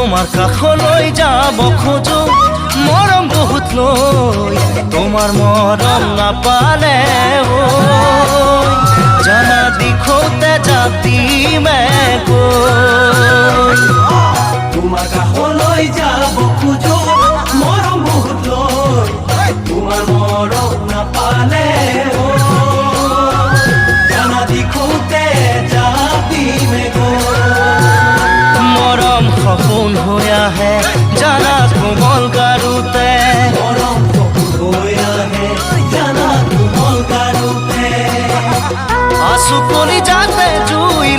তোমাৰ কাষলৈ যাব খোজো মৰম বহুত লৈ তোমাৰ মৰম নাপালে জানা দিখোতে যাবিমে গৈ তোমাৰ কাষলৈ যাব খোজো মৰম বহুত লৈ তোমাৰ মৰম নাপালে জানা দিখোতে যাবিমে গৈ মৰম সপোন হৈ আহে জানা কোমল গাৰুতে মৰম সপোন হৈ আহে জানা কোমল গাৰুতে আঁচু কলি যাতে জুই